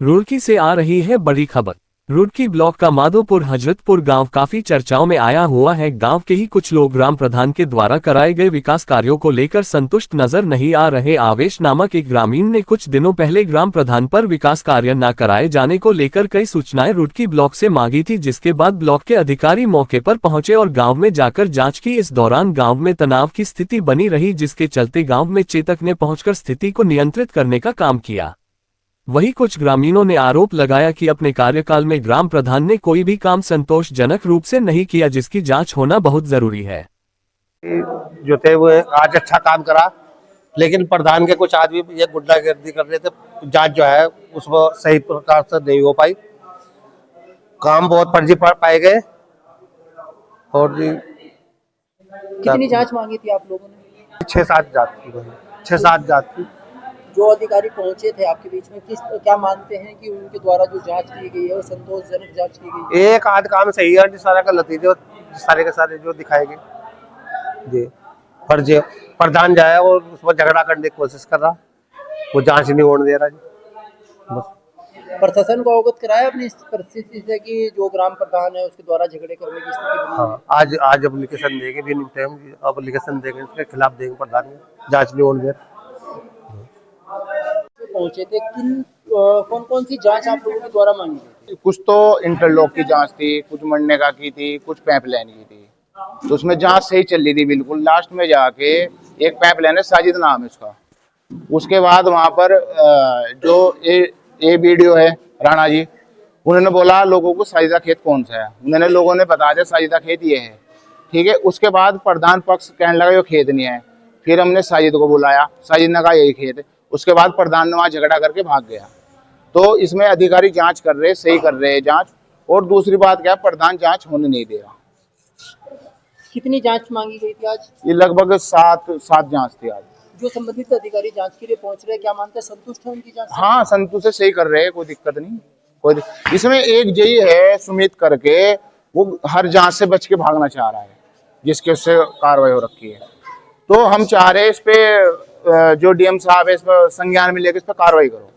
रुड़की से आ रही है बड़ी खबर। रुड़की ब्लॉक का माधोपुर हजरतपुर गांव काफी चर्चाओं में आया हुआ है। गांव के ही कुछ लोग ग्राम प्रधान के द्वारा कराए गए विकास कार्यों को लेकर संतुष्ट नजर नहीं आ रहे। आवेश नामक एक ग्रामीण ने कुछ दिनों पहले ग्राम प्रधान पर विकास कार्य न कराए जाने को लेकर कई सूचनाएं रुड़की ब्लॉक से मांगी थी, जिसके बाद ब्लॉक के अधिकारी मौके पर पहुंचे और गाँव में जाकर जाँच की। इस दौरान गाँव में तनाव की स्थिति बनी रही, जिसके चलते गाँव में चेतक ने पहुंचकर स्थिति को नियंत्रित करने का काम किया। वहीं कुछ ग्रामीणों ने आरोप लगाया कि अपने कार्यकाल में ग्राम प्रधान ने कोई भी काम संतोषजनक रूप से नहीं किया, जिसकी जांच होना बहुत जरूरी है। जो थे वो आज अच्छा काम करा, लेकिन प्रधान के कुछ आदमी ये गुंडागर्दी कर रहे थे। जांच जो है उसमें सही प्रकार से नहीं हो पाई, काम बहुत फर्जी पाए गए। और कितनी जांच मांगी थी आप लोगों ने? 6-7 जांच की, 6-7 जांच की। जो अधिकारी पहुंचे थे आपके बीच में, क्या मानते हैं कि उनके द्वारा जो जांच की गई है वो संतोषजनक जांच की गई है? एक आध काम सही है, सारा का नतीजे सारे के सारे जो दिखाए गए जी फर्जी। प्रधान जाए और उसमें झगड़ा करने की कोशिश कर रहा, वो जांच नहीं होने दे रहा जी। बस प्रशासन को अवगत कराया अपनी इस परिस्थिति से कि जो ग्राम प्रधान है उसके द्वारा झगड़े करने की स्थिति बनी है। हाँ, आज एप्लीकेशन देंगे, भी एप्लीकेशन देंगे, उसके खिलाफ देंगे प्रधान में, जांच नहीं होने दे रहा। पहुंचे थे, कौन कौन सी जांच आप लोगों के द्वारा मांगी गई? कुछ तो इंटरलॉक की जांच थी, कुछ मनरेगा की थी, कुछ पाइपलाइन की थी। तो उसमें जांच सही चल रही थी बिल्कुल। लास्ट में जाके एक पाइपलाइन है, साजिद नाम है उसका। उसके बाद वहां पर जो ए वीडियो है राणा जी, उन्होंने बोला लोगों को साजिदा खेत कौन सा है। उन्होंने लोगों ने बता दिया साजिदा खेत ये है, ठीक है। उसके बाद प्रधान पक्ष कहने लगा ये खेत नहीं है। फिर हमने साजिद को बुलाया, साजिद ने कहा यही खेत है। उसके बाद प्रधान ने वहां झगड़ा करके भाग गया। तो इसमें अधिकारी जांच कर रहे, सही कर रहे हैं जांच। और दूसरी बात क्या, प्रधान जांच होने नहीं दे रहा। कितनी जांच मांगी गई थी आज? ये लगभग 7 जांच थी आज। जो संबंधित अधिकारी जांच के लिए पहुंच रहे हैं, क्या मानते हैं संतुष्ट है उनकी जांच? हाँ, संतुष्ट से सही कर रहे हैं, कोई दिक्कत नहीं। इसमें एक जेई है सुमित करके, वो हर जांच से बच के भागना चाह रहा है, जिसके उससे कार्रवाई हो रखी है। तो हम चाह रहे हैं इस पे जो डीएम साहब है इस पर संज्ञान में लेकर इस पर कार्रवाई करो।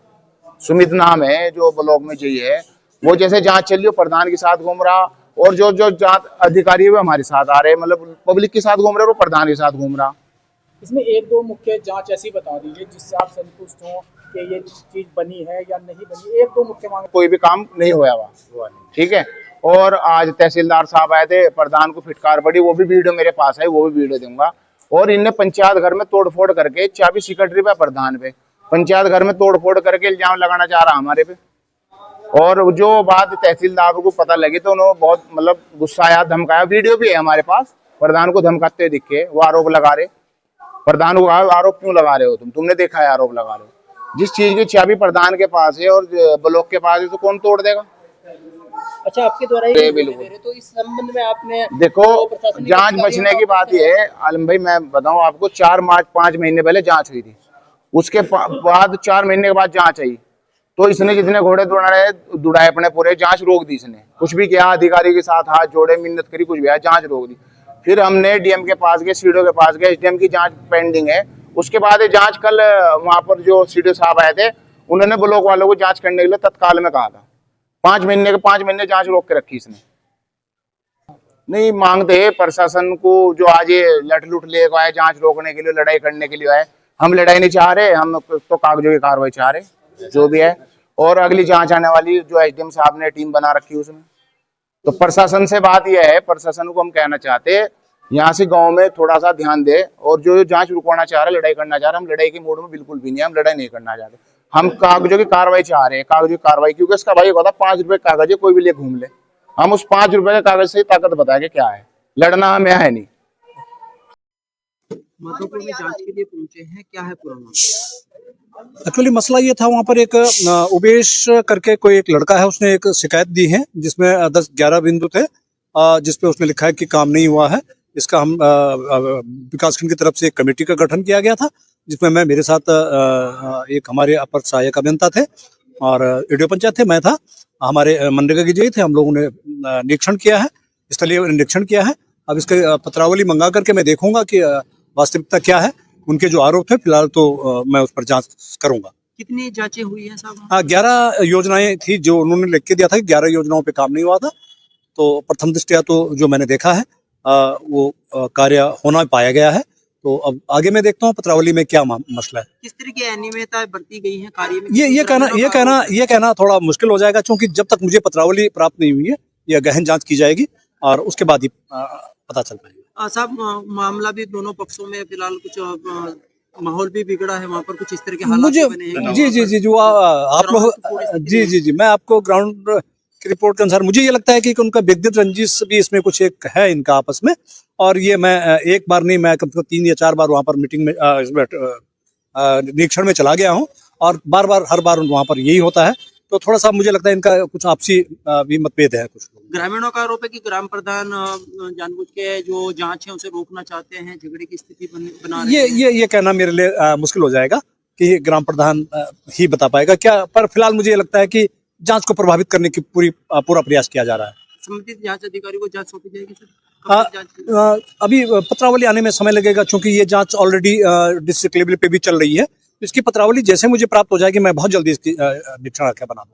सुमित नाम है जो ब्लॉक में जेई है, वो जैसे जांच चल रही हो प्रधान के साथ घूम रहा, और जो जो जांच अधिकारी है वो हमारे साथ आ रहे, मतलब पब्लिक के साथ घूम रहे और प्रधान के साथ घूम रहा। इसमें एक दो मुख्य जांच ऐसी बता दीजिए जिससे आप संतुष्ट हो कि ये चीज बनी है या नहीं बनी। एक दो मुख्य मांग। कोई भी काम नहीं होया हुआ, ठीक है। और आज तहसीलदार साहब आए थे, प्रधान को फिटकार पड़ी, वो भी वीडियो मेरे पास है, वो भी वीडियो दूंगा। और इनने पंचायत घर में तोड़फोड़ करके चाबी सिक्रेटरी पे, प्रधान पे, पंचायत घर में तोड़फोड़ करके इल्जाम लगाना चाह रहा हमारे पे। और जो बात तहसीलदार को पता लगी तो उन्होंने बहुत मतलब गुस्सा आया, धमकाया। वीडियो भी है हमारे पास, प्रधान को धमकाते दिखे, वो आरोप लगा रहे। प्रधान को आरोप क्यों लगा रहे हो तुमने देखा है आरोप लगा रहे हो। जिस चीज की चाबी प्रधान के पास है और ब्लॉक के पास है तो कौन तोड़ देगा। अच्छा, आपके द्वारा ही बिल्कुल। तो इस संबंध में आपने देखो, जांच बचने की बात यह है आलम भाई, मैं बताऊं आपको, 4 मार्च 5 महीने पहले जांच हुई थी। उसके बाद 4 महीने के बाद जांच आई, तो इसने जितने घोड़े दुड़ाए अपने पूरे, जांच रोक दी। इसने कुछ भी किया, अधिकारी के साथ हाथ जोड़े, मिन्नत करी, कुछ भी है, जांच रोक दी। फिर हमने डीएम के पास गए, सीडीओ के पास गए, एसडीएम की जांच पेंडिंग है। उसके बाद जांच कल वहां पर जो सीडीओ साहब आए थे, उन्होंने ब्लॉक वालों को जांच करने के लिए तत्काल में कहा था। 5 महीने जांच रोक के रखी इसने। नहीं मांगते प्रशासन को, जो आज ये लट लुट लेकर आए जांच रोकने के लिए, लड़ाई करने के लिए आए। हम लड़ाई नहीं चाह रहे, हम तो कागजों की कार्रवाई चाह रहे जो भी है। और अगली जांच आने वाली जो एसडीएम साहब ने टीम बना रखी है उसमें। तो प्रशासन से बात यह है, प्रशासन को हम कहना चाहते हैं यहाँ से गांव में थोड़ा सा ध्यान दे। और जो जांच रुकवाना चाह रहा है, लड़ाई करना चाह रहा है, हम लड़ाई के मूड में बिल्कुल भी नहीं, हम लड़ाई नहीं करना चाहते। हम कागजों की कार्रवाई चाह रहे हैं, कागजों की कार्रवाई। क्योंकि इसका भाई होता 5 रुपए कागज है, कोई भी ले घूम ले, हम उस 5 रुपए के कागज से ताकत बताएंगे क्या है। लड़ना हमें है नहीं। माधोपुर में जांच के लिए पहुंचे हैं, क्या है पूरा मामला? एक्चुअली मसला ये था, वहाँ पर एक उबेश करके कोई एक लड़का है, उसने एक शिकायत दी है जिसमें 10-11 बिंदु थे, जिसपे उसने लिखा है कि काम नहीं हुआ है। इसका हम विकासखंड की तरफ से एक कमेटी का गठन किया गया था, जिसमें मेरे साथ एक हमारे अपर सहायक अभियंता थे और वीडियो पंचायत थे, मैं था, हमारे मनरेगा की जेई थे। हम लोगों ने निरीक्षण किया है, स्थलीय निरीक्षण किया है। अब इसके पत्रावली मंगा करके मैं देखूंगा कि वास्तविकता क्या है। उनके जो आरोप थे फिलहाल तो मैं उस पर जांच करूंगा। कितनी जांचें हुई हैं साहब? हाँ, 11 योजनाएं थी जो उन्होंने लिख के दिया था कि 11 योजनाओं पे काम नहीं हुआ था। तो प्रथम दृष्टया तो जो मैंने देखा है वो कार्य होना पाया गया है। तो अब आगे मैं देखता हूँ पत्रावली में क्या मसला है। किस तरह की अनियमितताएं बरती गई हैं कार्य में? ये कहना थोड़ा मुश्किल हो जाएगा, क्योंकि जब तक मुझे पत्रावली प्राप्त नहीं हुई है, यह गहन जांच की जाएगी और उसके बाद ही पता चल पाएगा। साहब मामला भी दोनों पक्षों में फिलहाल कुछ माहौल भी बिगड़ा है, वहाँ पर कुछ इस तरह के हालात मुझे बने हैं। जी जो आप लोग जी मैं आपको ग्राउंड की रिपोर्ट के अनुसार मुझे ये लगता है कि उनका व्यक्तिगत रंजिश भी इसमें कुछ एक है इनका आपस में। और ये मैं एक बार नहीं, मैं कम से कम 3 या 4 बार वहाँ पर मीटिंग में निरीक्षण में चला गया हूँ और हर बार वहाँ पर यही होता है। तो थोड़ा सा मुझे लगता है इनका कुछ आपसी भी मतभेद है कुछ। ग्रामीणों का आरोप है कि ग्राम प्रधान जानबूझ के जो जांच है उसे रोकना चाहते हैं, झगड़े की स्थिति बना रहे हैं। ये कहना मेरे लिए मुश्किल हो जाएगा कि ग्राम प्रधान ही बता पाएगा क्या, पर फिलहाल मुझे ये लगता है कि जांच को प्रभावित करने की पूरा प्रयास किया जा रहा है। संबंधित जांच अधिकारी को जांच सौंपी जाएगी सर? अभी पत्रावली आने में समय लगेगा, क्योंकि ये जांच ऑलरेडी डिस्ट्रिक्ट लेवल पे भी चल रही है। इसकी पत्रावली जैसे मुझे प्राप्त हो जाएगी, मैं बहुत जल्दी इसकी निरीक्षण बना दूँ।